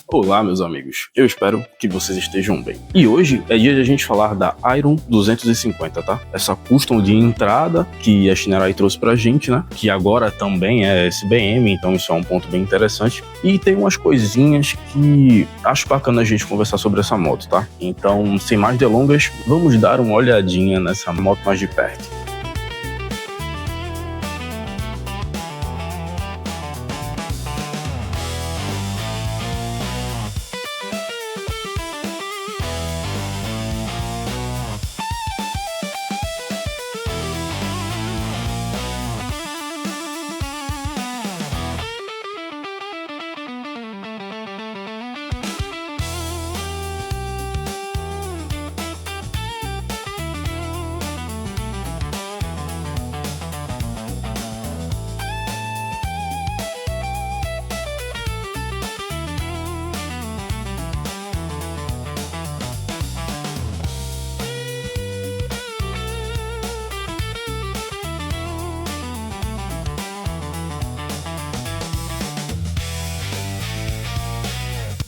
Olá, meus amigos. Eu espero que vocês estejam bem. E hoje é dia de a gente falar da Iron 250, tá? Essa custom de entrada que a Shinerai trouxe pra gente, né? Que agora também é SBM, então isso é um ponto bem interessante. E tem umas coisinhas que acho bacana a gente conversar sobre essa moto, tá? Então, sem mais delongas, vamos dar uma olhadinha nessa moto mais de perto.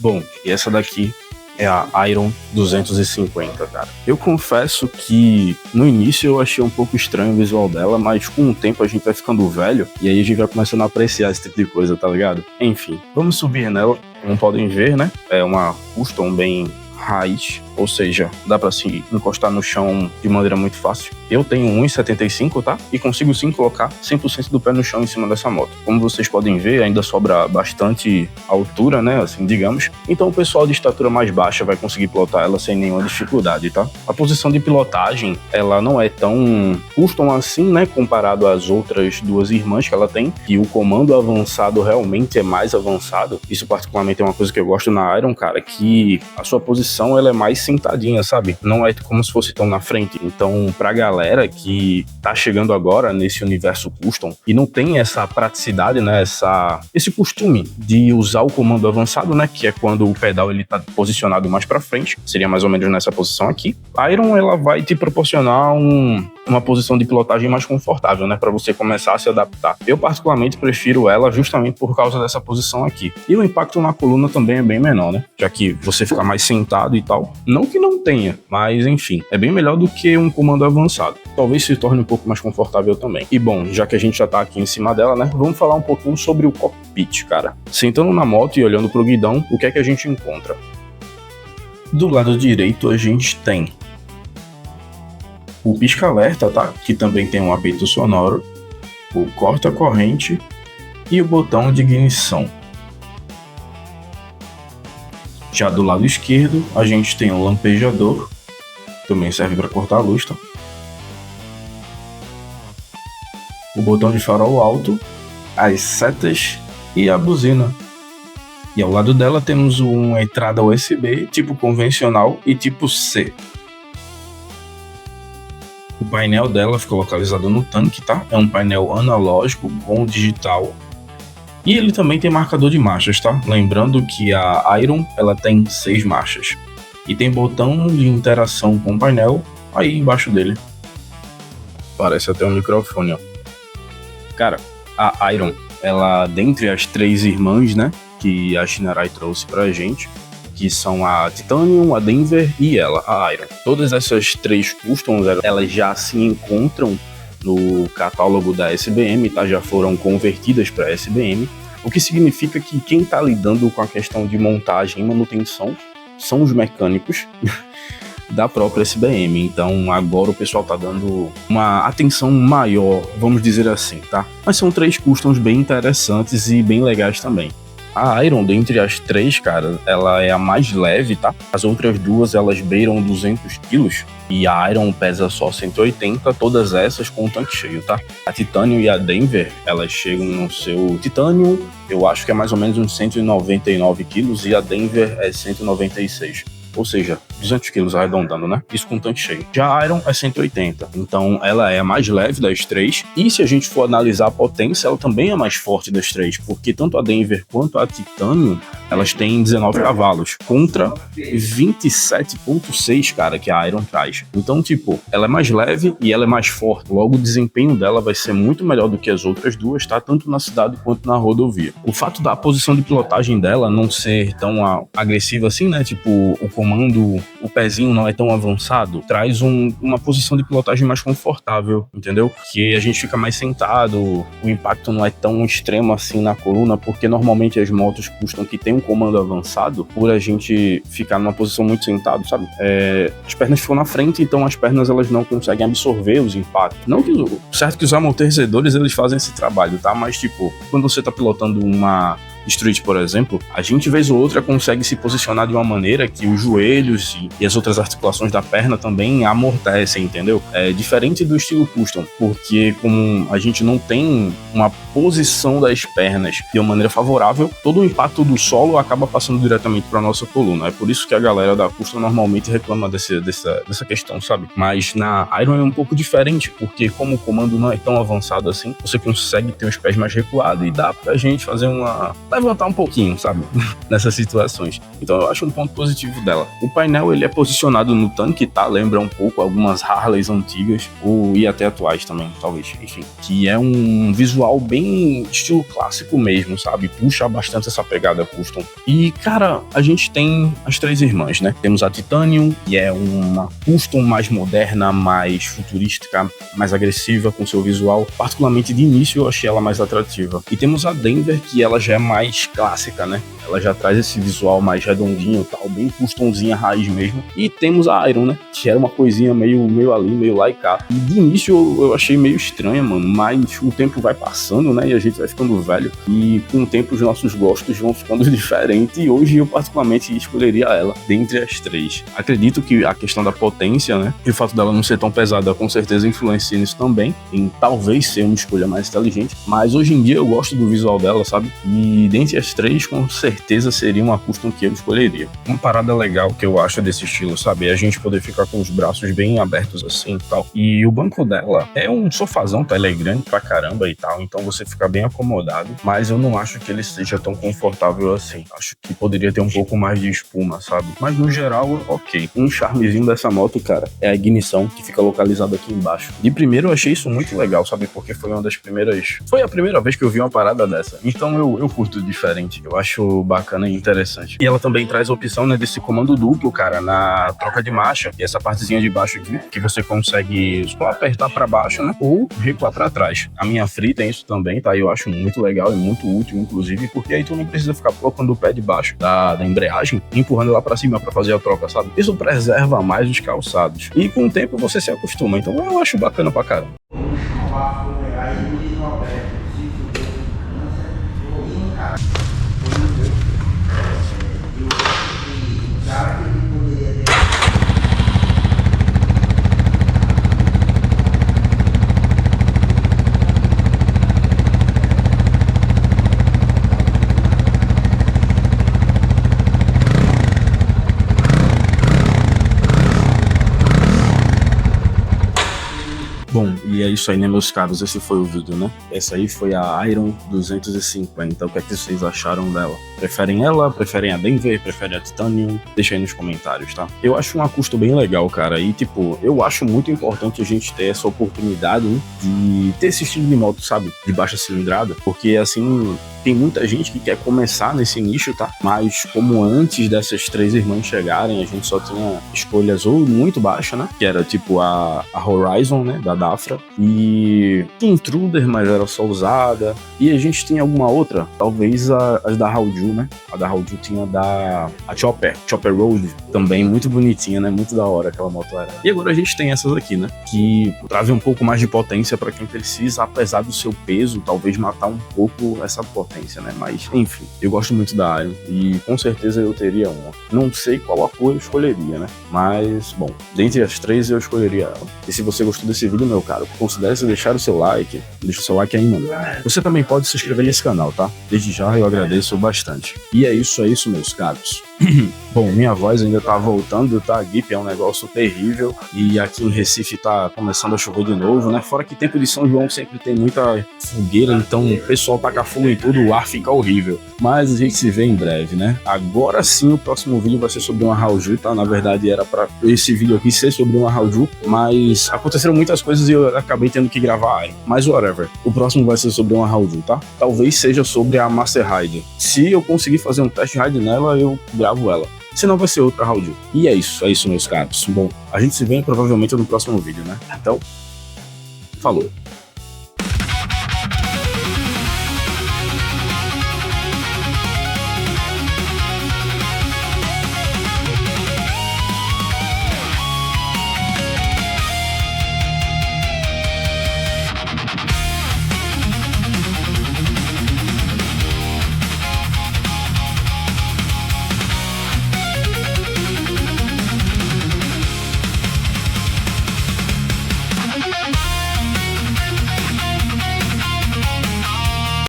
Bom, e essa daqui é a Iron 250, cara. Eu confesso que no início eu achei um pouco estranho o visual dela, mas com o tempo a gente vai ficando velho e aí a gente vai começando a apreciar esse tipo de coisa, tá ligado? Enfim, vamos subir nela. Como podem ver, né? É uma custom bem raiz, ou seja, dá pra se encostar no chão de maneira muito fácil. Eu tenho 1,75, tá? E consigo sim colocar 100% do pé no chão em cima dessa moto. Como vocês podem ver, ainda sobra bastante altura, né? Assim, digamos. Então o pessoal de estatura mais baixa vai conseguir pilotar ela sem nenhuma dificuldade, tá? A posição de pilotagem, ela não é tão custom assim, né? Comparado às outras duas irmãs que ela tem. E o comando avançado realmente é mais avançado. Isso particularmente é uma coisa que eu gosto na Iron, cara, que a sua posição ela é mais sentadinha, sabe? Não é como se fosse tão na frente. Então, pra galera que tá chegando agora nesse universo custom e não tem essa praticidade, né? Esse costume de usar o comando avançado, né? Que é quando o pedal ele tá posicionado mais pra frente. Seria mais ou menos nessa posição aqui. A Iron, ela vai te proporcionar uma posição de pilotagem mais confortável, né? Pra você começar a se adaptar. Eu, particularmente, prefiro ela justamente por causa dessa posição aqui. E o impacto na coluna também é bem menor, né? Já que você fica mais sentado e tal. Não que não tenha, mas enfim, é bem melhor do que um comando avançado. Talvez se torne um pouco mais confortável também. E bom, já que a gente já tá aqui em cima dela, né? Vamos falar um pouquinho sobre o cockpit, cara. Sentando na moto e olhando pro guidão, o que é que a gente encontra? Do lado direito a gente tem o pisca-alerta, tá? Que também tem um apito sonoro, o corta-corrente e o botão de ignição. Já do lado esquerdo, a gente tem um lampejador, também serve para cortar a luz, tá? O botão de farol alto, as setas e a buzina. E ao lado dela temos uma entrada USB tipo convencional e tipo C. O painel dela fica localizado no tanque, tá? É um painel analógico com digital. E ele também tem marcador de marchas, tá? Lembrando que a Iron, ela tem 6 marchas. E tem botão de interação com o painel aí embaixo dele. Parece até um microfone, ó. Cara, a Iron, ela, dentre as 3 irmãs, né? Que a Shinerai trouxe pra gente, que são a Titanium, a Denver e ela, a Iron. Todas essas 3 customs, elas já se encontram no catálogo da SBM, tá? Já foram convertidas para SBM, o que significa que quem está lidando com a questão de montagem e manutenção são os mecânicos da própria SBM. Então agora o pessoal tá dando uma atenção maior, vamos dizer assim, tá? Mas são 3 customs bem interessantes e bem legais também. A Iron, dentre as 3, cara, ela é a mais leve, tá? As outras 2, elas beiram 200 quilos e a Iron pesa só 180, todas essas com o tanque cheio, tá? A Titanium e a Denver, elas chegam no seu Titanium, eu acho que é mais ou menos uns 199 quilos e a Denver é 196. Ou seja, 200 quilos arredondando, né? Isso com o tanque cheio. Já a Iron é 180, então ela é a mais leve das três, e se a gente for analisar a potência, ela também é mais forte das três, porque tanto a Denver quanto a Titanium, elas têm 19 cavalos, contra 27,6, cara, que a Iron traz. Então, tipo, ela é mais leve e ela é mais forte, logo o desempenho dela vai ser muito melhor do que as outras duas, tá? Tanto na cidade quanto na rodovia. O fato da posição de pilotagem dela não ser tão agressiva assim, né? Tipo, o comando, o pezinho não é tão avançado, traz uma posição de pilotagem mais confortável, entendeu? Que a gente fica mais sentado, o impacto não é tão extremo assim na coluna, porque normalmente as motos custam que tem um comando avançado, por a gente ficar numa posição muito sentado, sabe? As pernas ficam na frente, então as pernas elas não conseguem absorver os impactos. Não que certo que os amortecedores eles fazem esse trabalho, tá? Mas tipo, quando você tá pilotando uma Street, por exemplo, a gente vez ou outra consegue se posicionar de uma maneira que os joelhos e as outras articulações da perna também amortecem, entendeu? É diferente do estilo custom, porque como a gente não tem uma posição das pernas de uma maneira favorável, todo o impacto do solo acaba passando diretamente para nossa coluna. É por isso que a galera da custom normalmente reclama dessa questão, sabe? Mas na Iron é um pouco diferente, porque como o comando não é tão avançado assim, você consegue ter os pés mais recuados e dá pra gente fazer levantar um pouquinho, sabe? Nessas situações. Então eu acho um ponto positivo dela. O painel, ele é posicionado no tanque, tá? Lembra um pouco algumas Harleys antigas, e até atuais também, talvez. Enfim, que é um visual bem estilo clássico mesmo, sabe? Puxa bastante essa pegada custom. E, cara, a gente tem as três irmãs, né? Temos a Titanium, que é uma custom mais moderna, mais futurística, mais agressiva com seu visual. Particularmente de início eu achei ela mais atrativa. E temos a Denver, que ela já é mais clássica, né? Ela já traz esse visual mais redondinho, tal, bem customzinha raiz mesmo. E temos a Iron, né? Que era uma coisinha meio ali, meio lá e cá. E de início eu achei meio estranha, mano, mas o tempo vai passando, né? E a gente vai ficando velho. E com o tempo os nossos gostos vão ficando diferentes. E hoje eu particularmente escolheria ela dentre as três. Acredito que a questão da potência, né? E o fato dela não ser tão pesada com certeza influencia nisso também. Em talvez ser uma escolha mais inteligente. Mas hoje em dia eu gosto do visual dela, sabe? E dentre as três, com certeza seria uma custom que eu escolheria. Uma parada legal que eu acho desse estilo, sabe? É a gente poder ficar com os braços bem abertos assim e tal. E o banco dela é um sofazão, tá? Ele é grande pra caramba e tal, então você fica bem acomodado. Mas eu não acho que ele seja tão confortável assim. Acho que poderia ter um pouco mais de espuma, sabe? Mas no geral, ok. Um charmezinho dessa moto, cara, é a ignição que fica localizada aqui embaixo. De primeiro eu achei isso muito legal, sabe? Porque foi uma das primeiras... Foi a primeira vez que eu vi uma parada dessa. Então eu curto diferente. Eu acho bacana e interessante. E ela também traz a opção, né, desse comando duplo, cara, na troca de marcha. E essa partezinha de baixo aqui, que você consegue só apertar pra baixo, né, ou recuar pra trás. A minha Free tem isso também, tá? Eu acho muito legal e muito útil, inclusive, porque aí tu não precisa ficar colocando o pé de baixo da embreagem e empurrando lá pra cima pra fazer a troca, sabe? Isso preserva mais os calçados. E com o tempo você se acostuma. Então eu acho bacana pra caramba. Bom, e é isso aí, né, meus caros? Esse foi o vídeo, né? Essa aí foi a Iron 250. O que é que vocês acharam dela? Preferem ela? Preferem a Denver? Preferem a Titanium? Deixa aí nos comentários, tá? Eu acho uma custo bem legal, cara. E, tipo, eu acho muito importante a gente ter essa oportunidade, né, de ter esse estilo de moto, sabe? De baixa cilindrada. Porque, assim, tem muita gente que quer começar nesse nicho, tá? Mas como antes dessas três irmãs chegarem, a gente só tinha escolhas ou muito baixas, né? Que era, tipo, a Horizon, né? Da Dafra. E Intruder, mas era só usada. E a gente tinha alguma outra, talvez as da Hauju, né? A da Hauju tinha a Chopper Road, também muito bonitinha, né? Muito da hora aquela moto era. E agora a gente tem essas aqui, né? Que trazem um pouco mais de potência para quem precisa, apesar do seu peso, talvez matar um pouco essa potência, né? Mas, enfim, eu gosto muito da Iron e com certeza eu teria uma. Não sei qual apoio eu escolheria, né? Mas, bom, dentre as três eu escolheria ela. E se você gostou desse vídeo, meu caro, considere deixar o seu like. Deixa o seu like aí, mano. Você também pode se inscrever nesse canal, tá? Desde já eu agradeço bastante. E é isso, meus caros. Bom, minha voz ainda tá voltando, tá? A gripe é um negócio terrível e aqui em Recife tá começando a chover de novo, né? Fora que tempo de São João sempre tem muita fogueira, então o pessoal taca fogo em tudo, o ar fica horrível. Mas a gente se vê em breve, né? Agora sim, o próximo vídeo vai ser sobre uma Hauju, tá? Na verdade era pra esse vídeo aqui ser sobre uma Hauju, mas aconteceram muitas coisas e eu acabei tendo que gravar aí. Mas whatever, o próximo vai ser sobre uma Hauju, tá? Talvez seja sobre a Master Ride. Se eu conseguir fazer um test ride nela, eu gravo ela. Senão vai ser outra Hauju. E é isso, meus caros. Bom, a gente se vê provavelmente no próximo vídeo, né? Então, falou.